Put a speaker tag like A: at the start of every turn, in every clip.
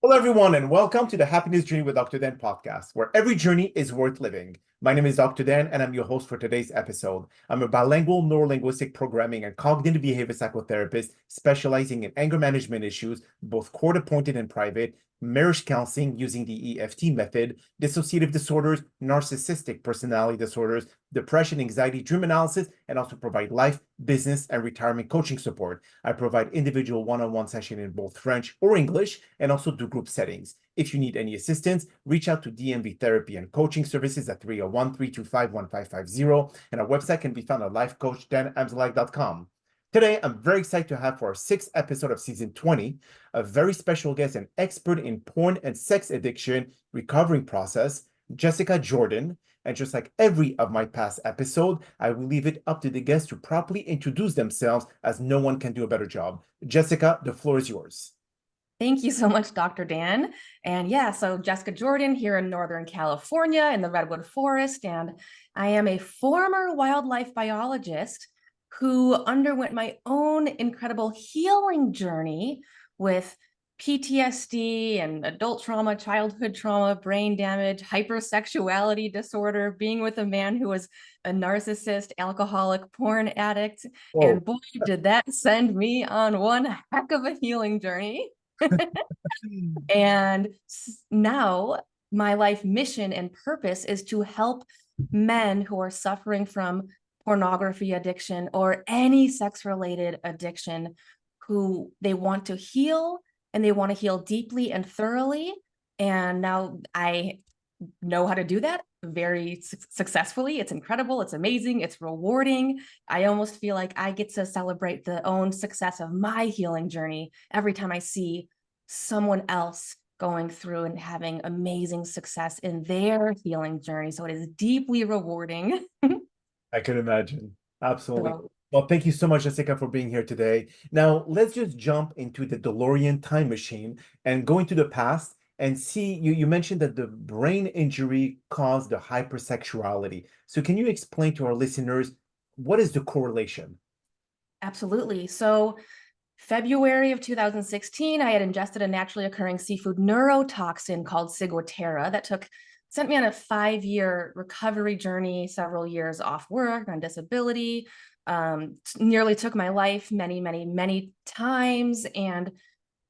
A: Hello, everyone, and welcome to the Happiness Journey with Dr. Dan podcast, where every journey is worth living. My name is Dr. Dan, and I'm your host for today's episode. I'm a bilingual neurolinguistic programming and cognitive behavior psychotherapist specializing in anger management issues, both court-appointed and private, marriage counseling using the EFT method, dissociative disorders, narcissistic personality disorders, depression, anxiety, dream analysis, and also provide life, business, and retirement coaching support. I provide individual one-on-one sessions in both French or English, and also do group settings. If you need any assistance, reach out to DMV therapy and coaching services at 301-325-1550, and our website can be found at lifecoach.drdanamzallag.com. Today, I'm very excited to have for our sixth episode of season 20, a very special guest and expert in porn and sex addiction recovering process, Jessica Jordan. And just like every of my past episode, I will leave it up to the guests to properly introduce themselves, as no one can do a better job. Jessica, the floor is yours.
B: Thank you so much, Dr. Dan. And yeah, so Jessica Jordan here in Northern California in the Redwood Forest. And I am a former wildlife biologist who underwent my own incredible healing journey with PTSD and adult trauma, childhood trauma, brain damage, hypersexuality disorder, being with a man who was a narcissist, alcoholic, porn addict.
A: Whoa.
B: And boy, did that send me on one heck of a healing journey. And now my life mission and purpose is to help men who are suffering from pornography addiction or any sex-related addiction, who they want to heal, and they want to heal deeply and thoroughly. And now I know how to do that very successfully. It's incredible. It's amazing. It's rewarding. I almost feel like I get to celebrate the own success of my healing journey every time I see someone else going through and having amazing success in their healing journey. So it is deeply rewarding.
A: I can imagine. Absolutely.
B: So,
A: Well, thank you so much, Jessica, for being here today. Now, let's just jump into the DeLorean time machine and go into the past and see. You mentioned that the brain injury caused the hypersexuality. So can you explain to our listeners what is the correlation?
B: absolutely. So February of 2016, I had ingested a naturally occurring seafood neurotoxin called ciguatera that sent me on a 5-year recovery journey, several years off work, on disability, nearly took my life many, many, many times. And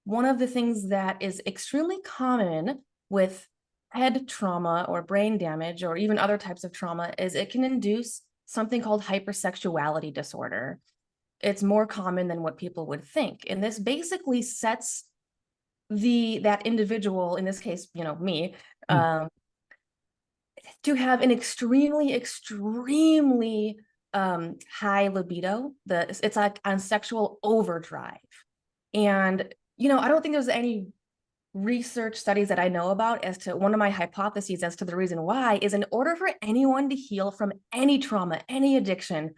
B: one of the things that is extremely common with head trauma or brain damage, or even other types of trauma, is it can induce something called hypersexuality disorder. It's more common than what people would think. And this basically sets that individual, in this case, me, to have an extremely, extremely high libido. It's like on sexual overdrive. And, I don't think there's any research studies that I know about as to one of my hypotheses as to the reason why is, in order for anyone to heal from any trauma, any addiction,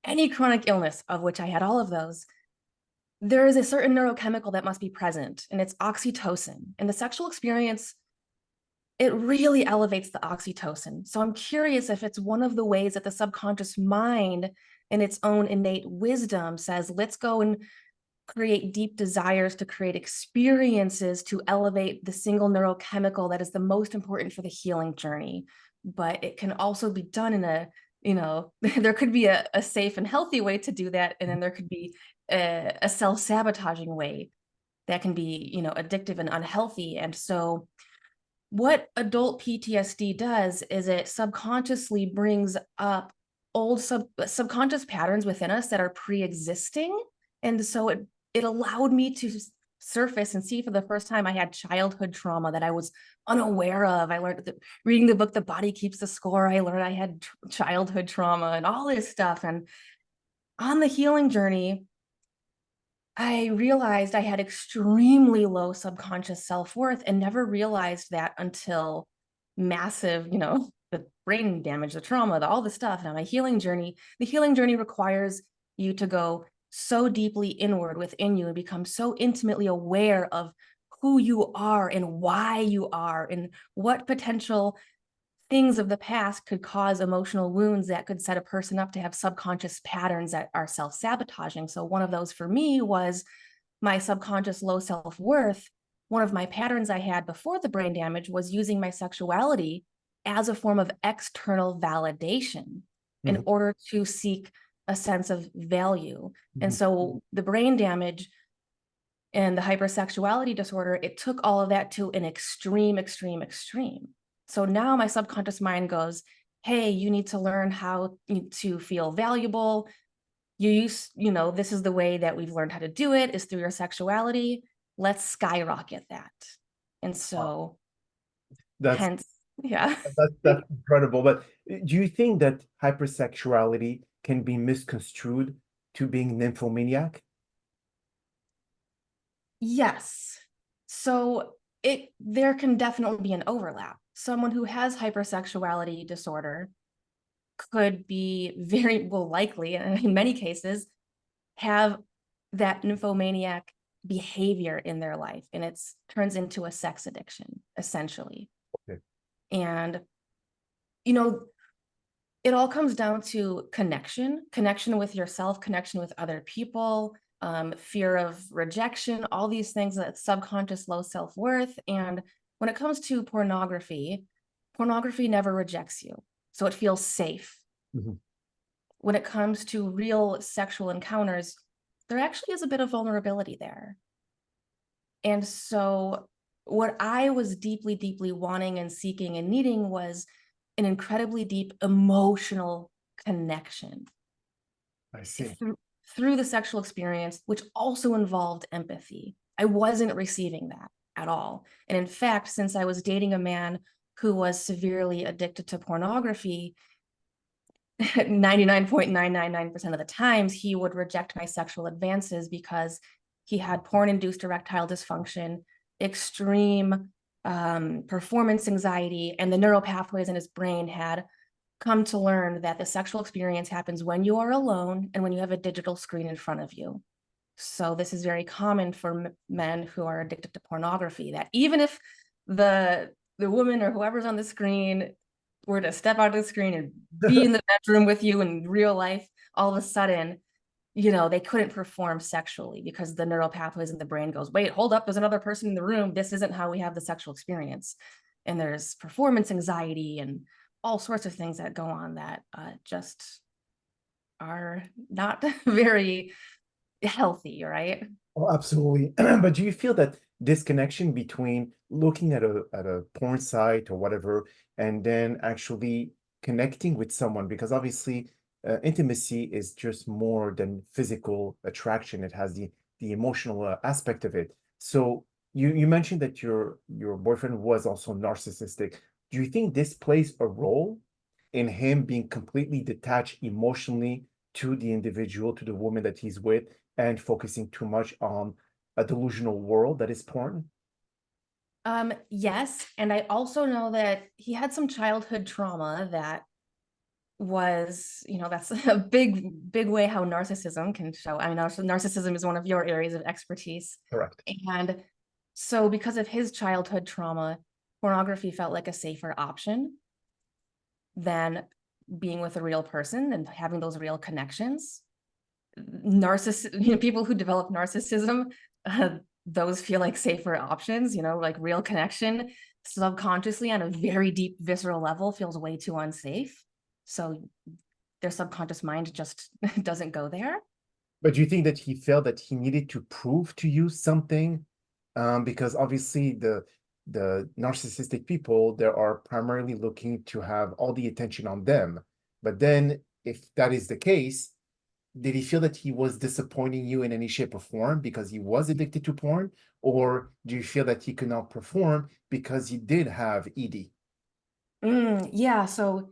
B: any chronic illness, of which I had all of those, there is a certain neurochemical that must be present, and it's oxytocin. And the sexual experience, it really elevates the oxytocin. So I'm curious if it's one of the ways that the subconscious mind, in its own innate wisdom, says, let's go and create deep desires, to create experiences, to elevate the single neurochemical that is the most important for the healing journey. But it can also be done in a, there could be a safe and healthy way to do that. And then there could be a self-sabotaging way that can be, addictive and unhealthy. And so what adult PTSD does is it subconsciously brings up old subconscious patterns within us that are pre-existing. And so it allowed me to surface and see for the first time I had childhood trauma that I was unaware of. I learned that reading the book, The Body Keeps the Score, I learned I had childhood trauma and all this stuff. And on the healing journey, I realized I had extremely low subconscious self-worth, and never realized that until massive, the brain damage, the trauma, all the stuff. And on my healing journey, the healing journey requires you to go so deeply inward within you and become so intimately aware of who you are and why you are, and what potential things of the past could cause emotional wounds that could set a person up to have subconscious patterns that are self-sabotaging. So one of those for me was my subconscious low self-worth one of my patterns I had before the brain damage was using my sexuality as a form of external validation in order to seek a sense of value. And so the brain damage and the hypersexuality disorder, it took all of that to an extreme. So now my subconscious mind goes, hey, you need to learn how to feel valuable. This is the way that we've learned how to do it, is through your sexuality. Let's skyrocket that. And so
A: That's
B: hence, yeah.
A: that's incredible. But do you think that hypersexuality can be misconstrued to being nymphomaniac?
B: Yes. So there can definitely be an overlap. Someone who has hypersexuality disorder could be very well likely, and in many cases, have that nymphomaniac behavior in their life, and it turns into a sex addiction, essentially.
A: Okay.
B: And, it all comes down to connection with yourself, connection with other people, fear of rejection, all these things, that subconscious low self-worth. And when it comes to pornography never rejects you. So it feels safe. When it comes to real sexual encounters, there actually is a bit of vulnerability there. And so what I was deeply, deeply wanting and seeking and needing was an incredibly deep emotional connection.
A: I see.
B: Through the sexual experience, which also involved empathy. I wasn't receiving that at all. And in fact, since I was dating a man who was severely addicted to pornography, 99.999% of the times he would reject my sexual advances because he had porn-induced erectile dysfunction, extreme performance anxiety, and the neural pathways in his brain had come to learn that the sexual experience happens when you are alone and when you have a digital screen in front of you. So this is very common for men who are addicted to pornography, that even if the woman or whoever's on the screen were to step out of the screen and be in the bedroom with you in real life, all of a sudden, they couldn't perform sexually because the neural pathways in the brain goes, wait, hold up, there's another person in the room. This isn't how we have the sexual experience. And there's performance anxiety and all sorts of things that go on that just are not very healthy, right?
A: Oh, absolutely. But do you feel that this connection between looking at a porn site or whatever, and then actually connecting with someone, because obviously intimacy is just more than physical attraction. It has the emotional aspect of it. So you mentioned that your boyfriend was also narcissistic. Do you think this plays a role in him being completely detached emotionally to the individual, to the woman that he's with, and focusing too much on a delusional world that is porn?
B: Yes. And I also know that he had some childhood trauma that was, that's a big way how narcissism can show. I mean, narcissism is one of your areas of expertise.
A: Correct.
B: And so because of his childhood trauma, pornography felt like a safer option than being with a real person and having those real connections. People who develop narcissism, those feel like safer options, like real connection subconsciously on a very deep visceral level feels way too unsafe. So their subconscious mind just doesn't go there.
A: But do you think that he felt that he needed to prove to you something? Because obviously the narcissistic people, they are primarily looking to have all the attention on them. But then if that is the case, did he feel that he was disappointing you in any shape or form because he was addicted to porn? Or do you feel that he could not perform because he did have ED?
B: Yeah, so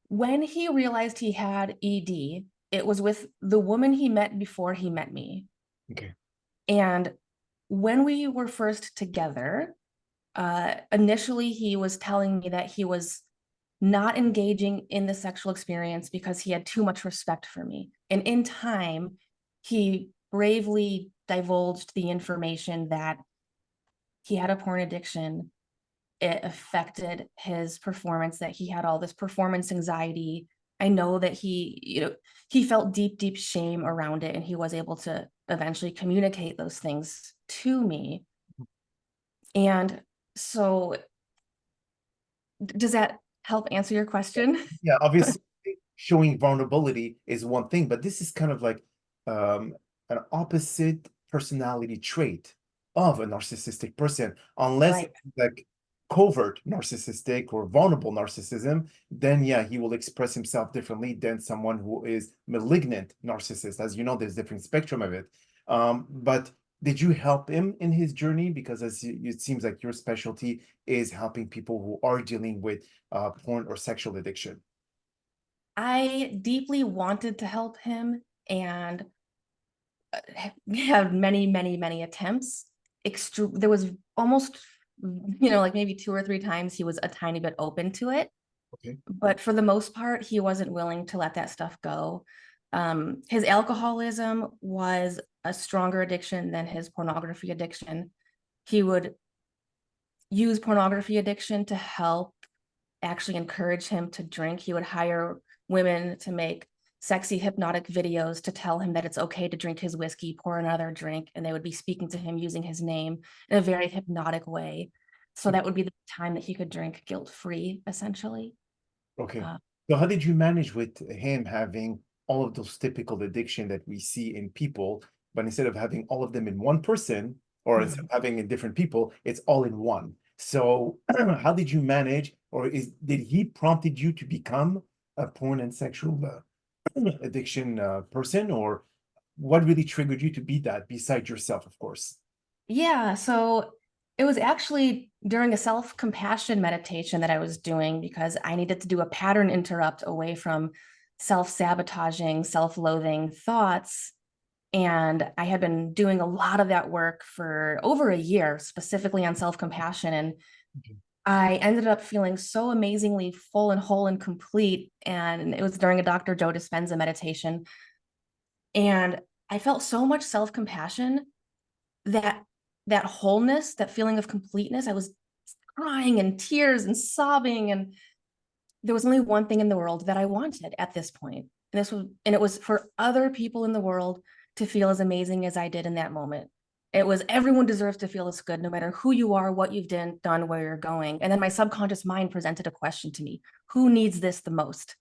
B: when he realized he had ED, it was with the woman he met before he met me.
A: Okay.
B: And when we were first together, initially he was telling me that he was not engaging in the sexual experience because he had too much respect for me. And in time, he bravely divulged the information that he had a porn addiction. It affected his performance, that he had all this performance anxiety. I know that he felt deep shame around it, and he was able to eventually communicate those things to me. And so does that help answer your question?
A: Yeah, obviously showing vulnerability is one thing, but this is kind of like an opposite personality trait of a narcissistic person. Unless
B: Right.
A: it's like covert narcissistic or vulnerable narcissism, then yeah, he will express himself differently than someone who is malignant narcissist. As you know, there's different spectrum of it. But did you help him in his journey? Because it seems like your specialty is helping people who are dealing with porn or sexual addiction.
B: I deeply wanted to help him and had many, many, many attempts. There was almost, like maybe 2 or 3 times he was a tiny bit open to it.
A: Okay.
B: But for the most part, he wasn't willing to let that stuff go. His alcoholism was a stronger addiction than his pornography addiction. He would use pornography addiction to help actually encourage him to drink. He would hire women to make sexy hypnotic videos to tell him that it's okay to drink his whiskey, pour another drink, and they would be speaking to him using his name in a very hypnotic way. So that would be the time that he could drink guilt-free, essentially.
A: Okay.
B: Uh,
A: So how did you manage with him having all of those typical addiction that we see in people, but instead of having all of them in one person, or instead of having in different people, it's all in one. So how did you manage, or did he prompted you to become a porn and sexual addiction person, or what really triggered you to be that besides yourself, of course?
B: Yeah, so it was actually during a self-compassion meditation that I was doing because I needed to do a pattern interrupt away from self-sabotaging, self-loathing thoughts. And I had been doing a lot of that work for over a year, specifically on self-compassion. And
A: Okay.
B: I ended up feeling so amazingly full and whole and complete. And it was during a Dr. Joe Dispenza meditation. And I felt so much self-compassion that that wholeness, that feeling of completeness, I was crying and tears and sobbing. And there was only one thing in the world that I wanted at this point. And it was for other people in the world to feel as amazing as I did in that moment. It was everyone deserves to feel this good, no matter who you are, what you've done, where you're going. And then my subconscious mind presented a question to me: who needs this the most?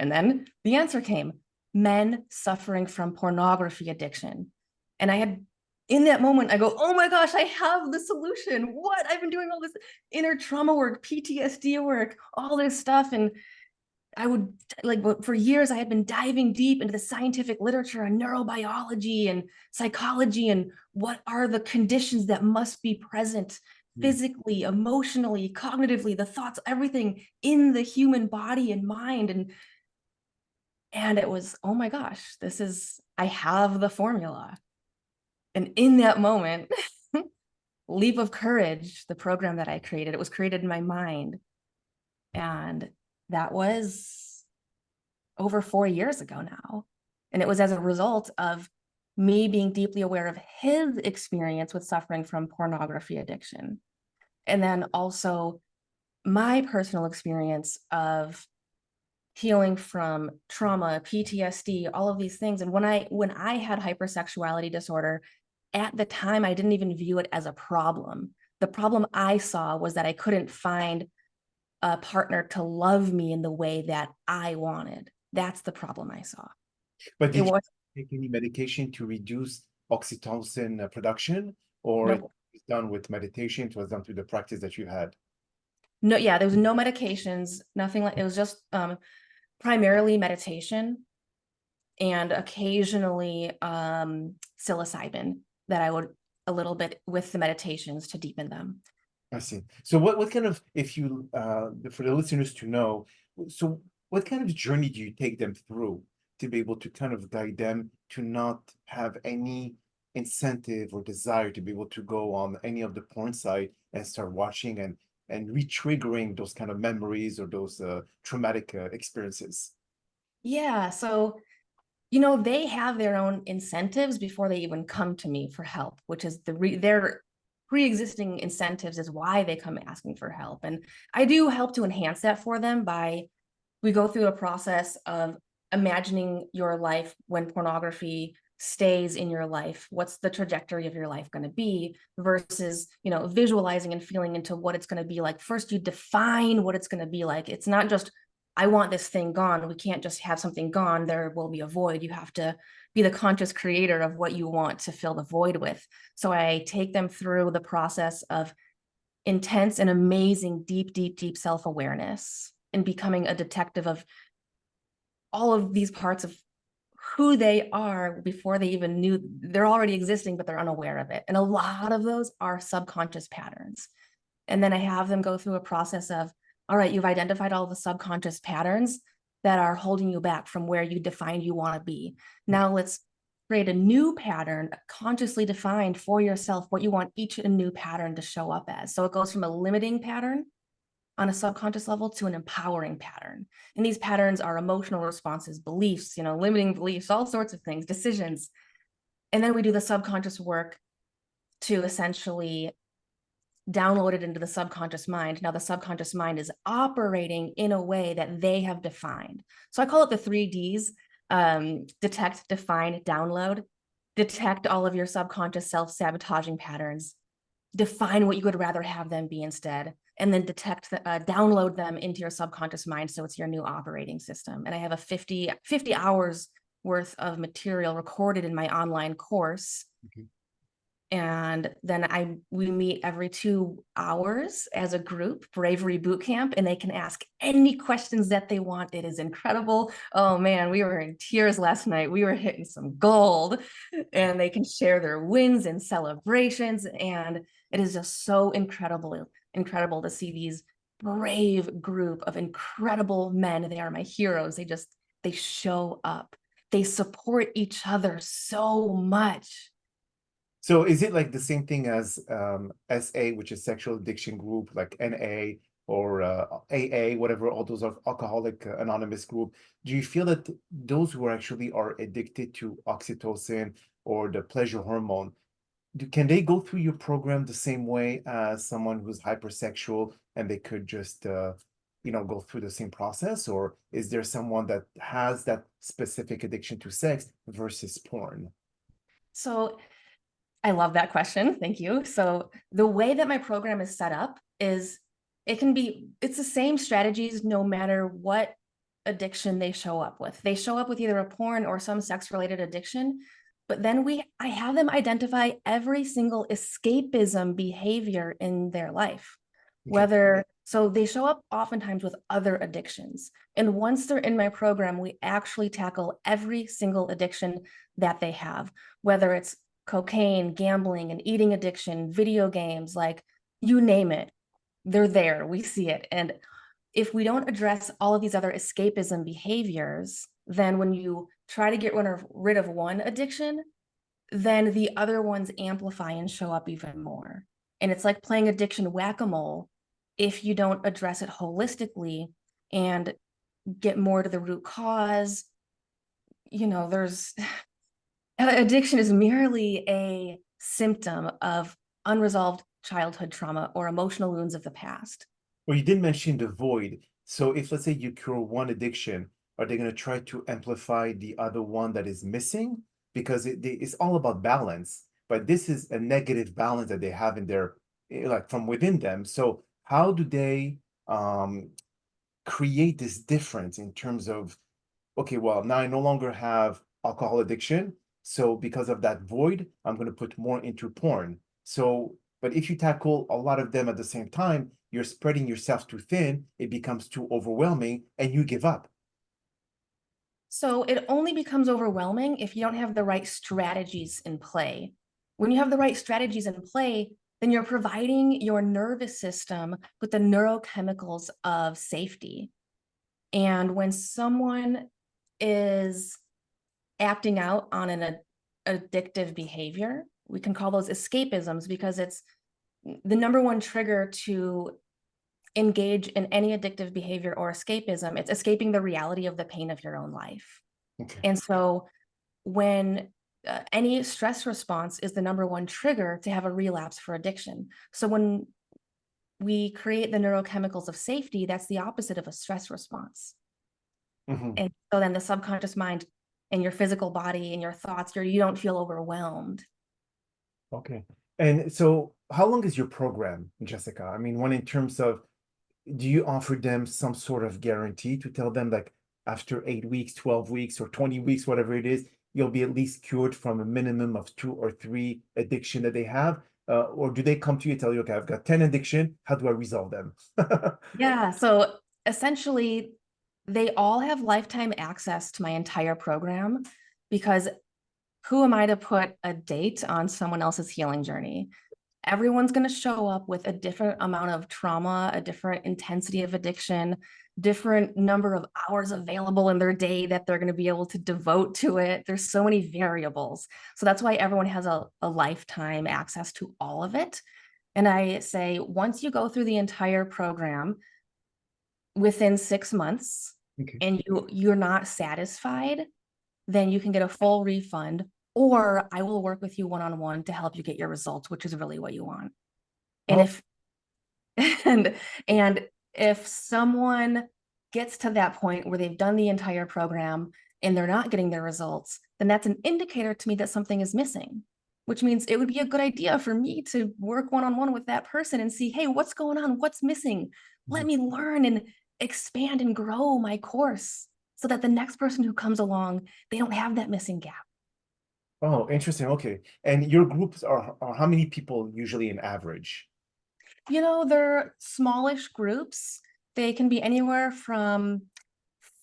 B: And then the answer came: men suffering from pornography addiction. And I had, in that moment, I go, oh my gosh, I have the solution. What? I've been doing all this inner trauma work, PTSD work, all this stuff. And I would, like, for years, I had been diving deep into the scientific literature on neurobiology and psychology and what are the conditions that must be present physically, emotionally, cognitively, the thoughts, everything in the human body and mind. And it was, oh my gosh, I have the formula. And in that moment, leap of courage, the program that I created, it was created in my mind. And that was over 4 years ago now. And it was as a result of me being deeply aware of his experience with suffering from pornography addiction. And then also my personal experience of healing from trauma, PTSD, all of these things. And when I had hypersexuality disorder, at the time, I didn't even view it as a problem. The problem I saw was that I couldn't find a partner to love me in the way that I wanted. That's the problem I saw.
A: But
B: It
A: did you
B: was
A: take any medication to reduce oxytocin production, or it
B: no,
A: was done with meditation? It was done through the practice that you had?
B: no, yeah, there was no medications, nothing like, it was just primarily meditation and occasionally psilocybin that I would a little bit with the meditations to deepen them.
A: I see. So what kind of, if you for the listeners to know, so what kind of journey do you take them through to be able to kind of guide them to not have any incentive or desire to be able to go on any of the porn site and start watching and re-triggering those kind of memories or those traumatic experiences?
B: Yeah, so they have their own incentives before they even come to me for help, which is their pre-existing incentives is why they come asking for help. And I do help to enhance that for them we go through a process of imagining your life when pornography stays in your life? What's the trajectory of your life going to be versus, visualizing and feeling into what it's going to be like? First, you define what it's going to be like. It's not just, I want this thing gone. We can't just have something gone. There will be a void. You have to be the conscious creator of what you want to fill the void with. So I take them through the process of intense and amazing, deep, deep, deep self-awareness and becoming a detective of all of these parts of who they are before they even knew they're already existing, but they're unaware of it. And a lot of those are subconscious patterns. And then I have them go through a process of, all right, you've identified all the subconscious patterns that are holding you back from where you defined you want to be. Now let's create a new pattern consciously defined for yourself what you want each and new pattern to show up as. So it goes from a limiting pattern on a subconscious level to an empowering pattern. And these patterns are emotional responses, beliefs, limiting beliefs, all sorts of things, decisions. And then we do the subconscious work to essentially download it into the subconscious mind. Now the subconscious mind is operating in a way that they have defined. So I call it the 3Ds: detect, define, download. Detect all of your subconscious self-sabotaging patterns, define what you would rather have them be instead, and then download them into your subconscious mind so it's your new operating system. And I have a 50 hours worth of material recorded in my online course.
A: Okay.
B: And then we meet every 2 hours as a group, Bravery Boot Camp, and they can ask any questions that they want. It is incredible. Oh man, we were in tears last night. We were hitting some gold, and they can share their wins and celebrations. And it is just so incredible to see these brave group of incredible men. They are my heroes. They show up. They support each other so much.
A: So is it like the same thing as SA, which is sexual addiction group, like NA or AA, whatever, all those are Alcoholic Anonymous group? Do you feel that those who actually are addicted to oxytocin or the pleasure hormone, can they go through your program the same way as someone who's hypersexual and they could just go through the same process? Or is there someone that has that specific addiction to sex versus porn?
B: So I love that question. Thank you. So the way that my program is set up is it's the same strategies no matter what addiction they show up with. They show up with either a porn or some sex-related addiction, but then I have them identify every single escapism behavior in their life.
A: Okay.
B: So they show up oftentimes with other addictions. And once they're in my program, we actually tackle every single addiction that they have, whether it's cocaine, gambling, and eating addiction, video games, like you name it, they're there. We see it. And if we don't address all of these other escapism behaviors, then when you try to get rid of one addiction, then the other ones amplify and show up even more. And it's like playing addiction whack-a-mole if you don't address it holistically and get more to the root cause. There's addiction is merely a symptom of unresolved childhood trauma or emotional wounds of the past.
A: Well, you did mention the void. So if, let's say, you cure one addiction, are they going to try to amplify the other one that is missing? Because it's all about balance, but this is a negative balance that they have in their, like from within them. So how do they create this difference in terms of, okay, well, now I no longer have alcohol addiction. So because of that void, I'm going to put more into porn. So, but if you tackle a lot of them at the same time, you're spreading yourself too thin, it becomes too overwhelming, and you give up.
B: So it only becomes overwhelming if you don't have the right strategies in play. When you have the right strategies in play, then you're providing your nervous system with the neurochemicals of safety. And when someone is acting out on an addictive behavior, we can call those escapisms because it's the number one trigger to engage in any addictive behavior or escapism. It's escaping the reality of the pain of your own life.
A: Okay.
B: And so when any stress response is the number one trigger to have a relapse for addiction. So when we create the neurochemicals of safety, that's the opposite of a stress response.
A: Mm-hmm.
B: And so then the subconscious mind and your physical body and your thoughts, you don't feel overwhelmed.
A: Okay. And so how long is your program, Jessica? I mean, one in terms of, do you offer them some sort of guarantee to tell them like after 8 weeks, 12 weeks, or 20 weeks, whatever it is, you'll be at least cured from a minimum of 2 or 3 addiction that they have? Or do they come to you and tell you, okay, I've got 10 addiction, how do I resolve them?
B: Yeah. So essentially, they all have lifetime access to my entire program, because who am I to put a date on someone else's healing journey? Everyone's going to show up with a different amount of trauma, a different intensity of addiction, different number of hours available in their day that they're going to be able to devote to it. There's so many variables. So that's why everyone has a lifetime access to all of it. And I say, once you go through the entire program within 6 months,
A: Okay.
B: and you're not satisfied, then you can get a full refund, or I will work with you one-on-one to help you get your results, which is really what you want. And
A: Oh,
B: if and if someone gets to that point where they've done the entire program and they're not getting their results, then that's an indicator to me that something is missing, which means it would be a good idea for me to work one-on-one with that person and see, hey, what's going on? What's missing? Let me learn and expand and grow my course so that the next person who comes along, they don't have that missing gap.
A: oh, interesting. Okay. And your groups are how many people usually in average?
B: They're smallish groups. They can be anywhere from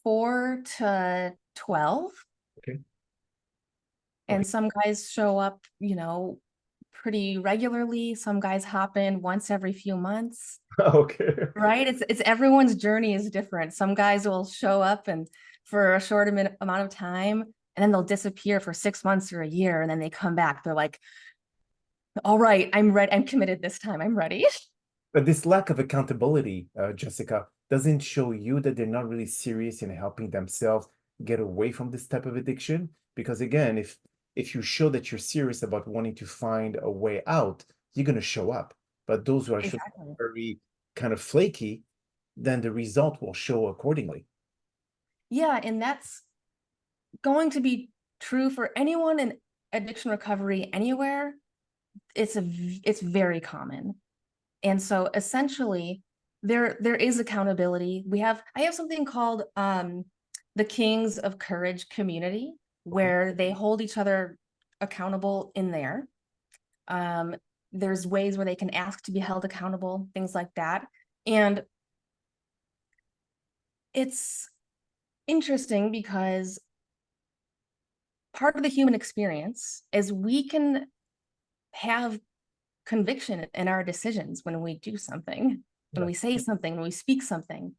B: 4 to 12.
A: Okay. Okay.
B: And some guys show up, pretty regularly. Some guys hop in once every few months,
A: Okay.
B: right? It's everyone's journey is different. Some guys will show up and for a short amount of time, and then they'll disappear for 6 months or a year, and then they come back. They're like, all right, I'm ready. I'm committed this time. I'm ready.
A: But this lack of accountability, Jessica, doesn't show you that they're not really serious in helping themselves get away from this type of addiction. Because again, if you show that you're serious about wanting to find a way out, you're going to show up. But those who are
B: Exactly.
A: very kind of flaky, then the result will show accordingly.
B: Yeah, and that's going to be true for anyone in addiction recovery anywhere. It's very common. And so essentially there is accountability. I have something called the Kings of Courage community,
A: Okay.
B: where they hold each other accountable in there. There's ways where they can ask to be held accountable, things like that. And it's interesting because part of the human experience is we can have conviction in our decisions when we do something, when
A: Yeah.
B: we say something, when we speak something.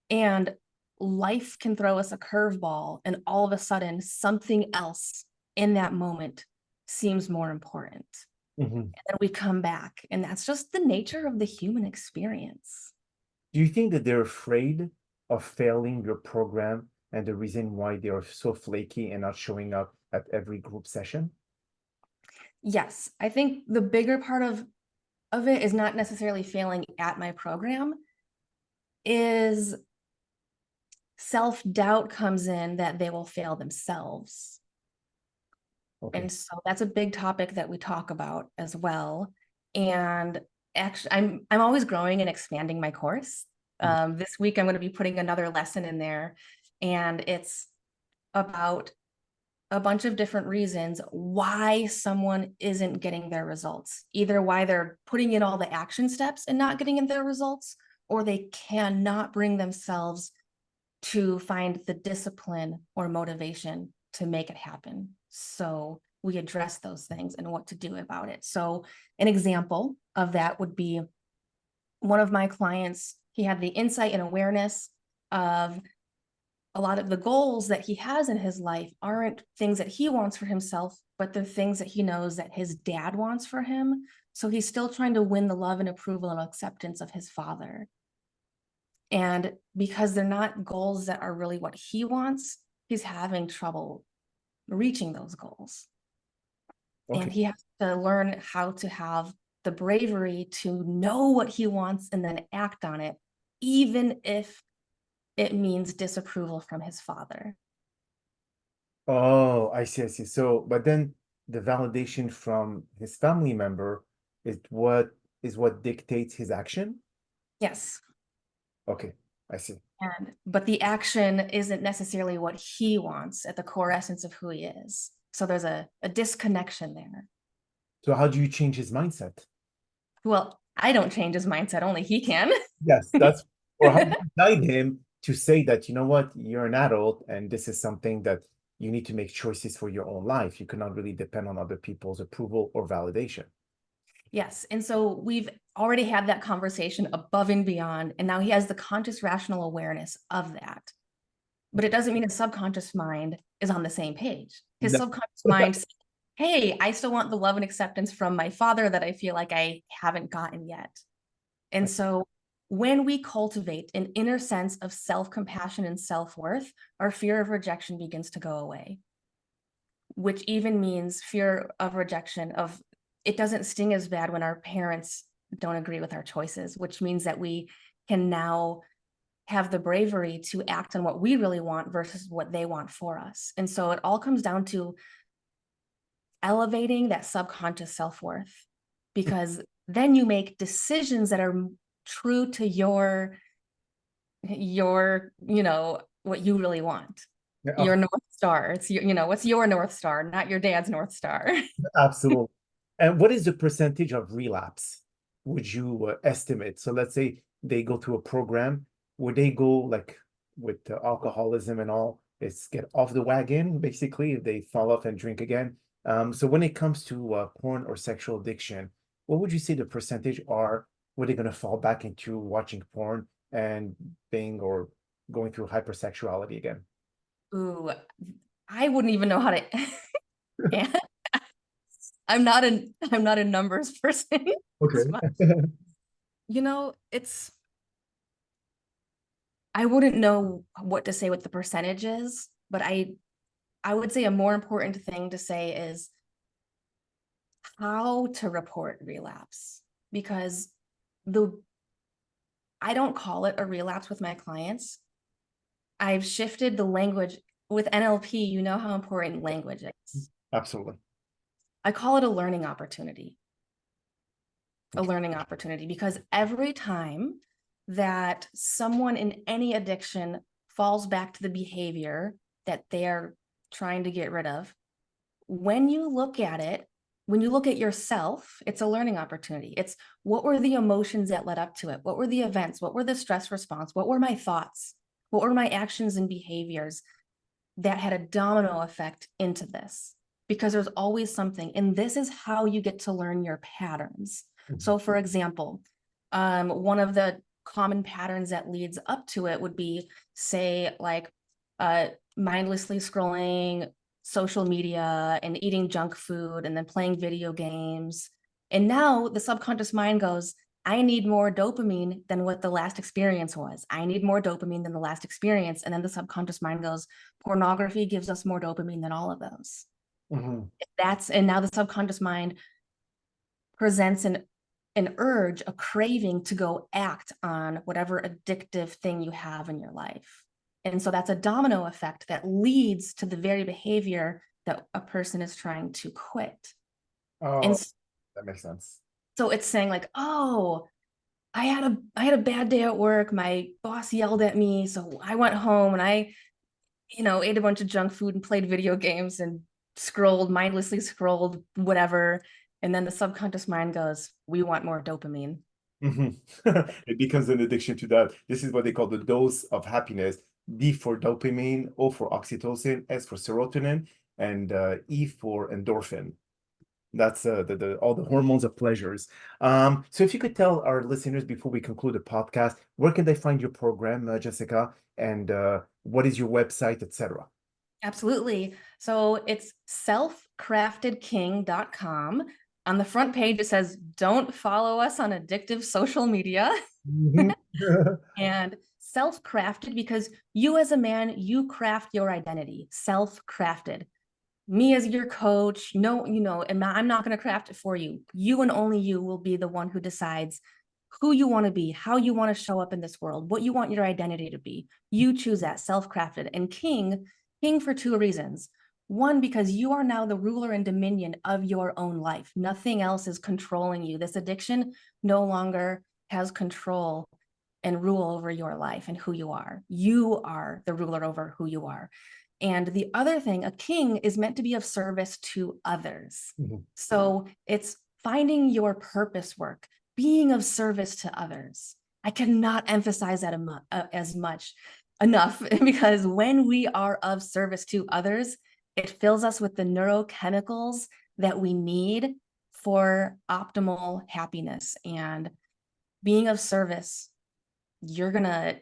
B: And life can throw us a curveball, and all of a sudden, something else in that moment seems more important.
A: Mhm.
B: And we come back, and that's just the nature of the human experience.
A: Do you think that they're afraid of failing your program and the reason why they are so flaky and not showing up at every group session?
B: Yes, I think the bigger part of it is not necessarily failing at my program, is self-doubt comes in that they will fail themselves.
A: Okay.
B: And so that's a big topic that we talk about as well. And actually, I'm always growing and expanding my course.
A: Mhm.
B: This week, I'm going to be putting another lesson in there, and it's about a bunch of different reasons why someone isn't getting their results, either why they're putting in all the action steps and not getting in their results, or they cannot bring themselves to find the discipline or motivation to make it happen. So we address those things and what to do about it. So an example of that would be one of my clients. He had the insight and awareness of a lot of the goals that he has in his life aren't things that he wants for himself, but they're things that he knows that his dad wants for him. So he's still trying to win the love and approval and acceptance of his father. And because they're not goals that are really what he wants, he's having trouble reaching those goals.
A: Okay.
B: And he has to learn how to have the bravery to know what he wants and then act on it, even if it means disapproval from his father.
A: Oh, I see, I see. So, but then the validation from his family member is what dictates his action?
B: Yes.
A: Okay, I see.
B: But the action isn't necessarily what he wants at the core essence of who he is. So there's a disconnection there.
A: So how do you change his mindset?
B: Well, I don't change his mindset, only he can.
A: Yes, that's or how do you guide him to say that, you know what, you're an adult and this is something that you need to make choices for your own life. You cannot really depend on other people's approval or validation.
B: Yes. And so we've already had that conversation above and beyond. And now he has the conscious rational awareness of that. But it doesn't mean his subconscious mind is on the same page. His
A: No.
B: subconscious mind says, hey, I still want the love and acceptance from my father that I feel like I haven't gotten yet. And so when we cultivate an inner sense of self-compassion and self-worth, our fear of rejection begins to go away, which even means fear of rejection of it doesn't sting as bad when our parents don't agree with our choices, which means that we can now have the bravery to act on what we really want versus what they want for us. And so it all comes down to elevating that subconscious self-worth, because then you make decisions that are true to your what you really want,
A: Yeah,
B: your North Star. It's what's your North Star, not your dad's North Star.
A: absolutely. And what is the percentage of relapse would you estimate? So let's say they go through a program, would they go like with alcoholism and all, it's get off the wagon, basically, if they fall off and drink again. So when it comes to porn or sexual addiction, what would you say the percentage are? Were they going to fall back into watching porn and being or going through hypersexuality again?
B: Ooh, I wouldn't even know how to. Yeah, I'm not a numbers person.
A: Okay.
B: It's I wouldn't know what to say with the percentages, but I would say a more important thing to say is how to report relapse, because the I don't call it a relapse with my clients. I've shifted the language with NLP. You know how important language is.
A: Absolutely.
B: I call it a learning opportunity. A
A: Okay.
B: learning opportunity, because every time that someone in any addiction falls back to the behavior that they're trying to get rid of, when you look at it, when you look at yourself, it's a learning opportunity. It's what were the emotions that led up to it? What were the events? What were the stress response? What were my thoughts? What were my actions and behaviors that had a domino effect into this? Because there's always something, and this is how you get to learn your patterns. So for example, one of the common patterns that leads up to it would be, say, like mindlessly scrolling social media and eating junk food and then playing video games. And now the subconscious mind goes, I need more dopamine than what the last experience was. I need more dopamine than the last experience. And then the subconscious mind goes, pornography gives us more dopamine than all of those.
A: Mhm.
B: And now the subconscious mind presents an urge, a craving to go act on whatever addictive thing you have in your life. And so that's a domino effect that leads to the very behavior that a person is trying to quit. And
A: Oh, that makes sense.
B: so it's saying like, oh, I had a bad day at work. My boss yelled at me, so I went home and I ate a bunch of junk food and played video games and mindlessly scrolled, whatever. And then the subconscious mind goes, we want more dopamine.
A: Mhm. It becomes an addiction to that. This is what they call the dose of happiness. D for dopamine, O for oxytocin, S for serotonin, and E for endorphin. That's all the hormones of pleasures. So if you could tell our listeners before we conclude the podcast, where can they find your program, Jessica, and what is your website, etc.
B: Absolutely. So it's selfcraftedking.com. On the front page, it says, don't follow us on addictive social media.
A: Mhm.
B: And self-crafted, because you as a man, you craft your identity, self-crafted. Me as your coach, no, and I'm not going to craft it for you. You and only you will be the one who decides who you want to be, how you want to show up in this world, what you want your identity to be. You choose that, self-crafted. And king for two reasons. One, because you are now the ruler and dominion of your own life. Nothing else is controlling you. This addiction no longer has control and rule over your life and who you are. You are the ruler over who you are. And the other thing, a king is meant to be of service to others.
A: Mhm.
B: So it's finding your purpose work, being of service to others. I cannot emphasize that as much enough, because when we are of service to others, it fills us with the neurochemicals that we need for optimal happiness. And being of service, you're going to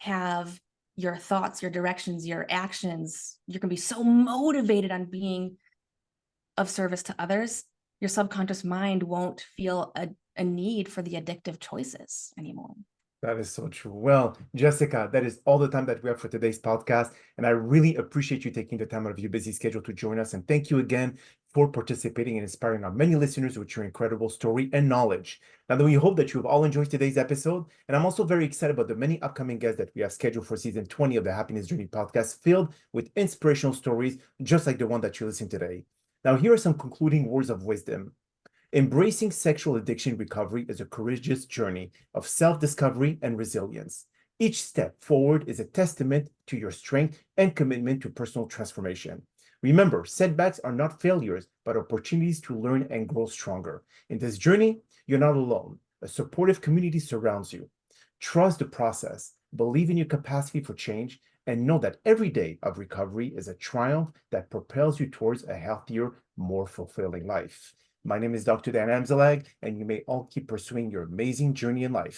B: have your thoughts, your directions, your actions. You're going to be so motivated on being of service to others. Your subconscious mind won't feel a need for the addictive choices anymore.
A: That is so true. Well, Jessica, that is all the time that we have for today's podcast. And I really appreciate you taking the time out of your busy schedule to join us. And thank you again for participating and inspiring our many listeners with your incredible story and knowledge. Now, we hope that you have all enjoyed today's episode. And I'm also very excited about the many upcoming guests that we have scheduled for season 20 of the Happiness Journey podcast, filled with inspirational stories, just like the one that you listened today. Now, here are some concluding words of wisdom. Embracing sexual addiction recovery is a courageous journey of self-discovery and resilience. Each step forward is a testament to your strength and commitment to personal transformation. Remember, setbacks are not failures, but opportunities to learn and grow stronger. In this journey, you're not alone. A supportive community surrounds you. Trust the process, believe in your capacity for change, and know that every day of recovery is a triumph that propels you towards a healthier, more fulfilling life. My name is Dr. Dan Amzallag, and you may all keep pursuing your amazing journey in life.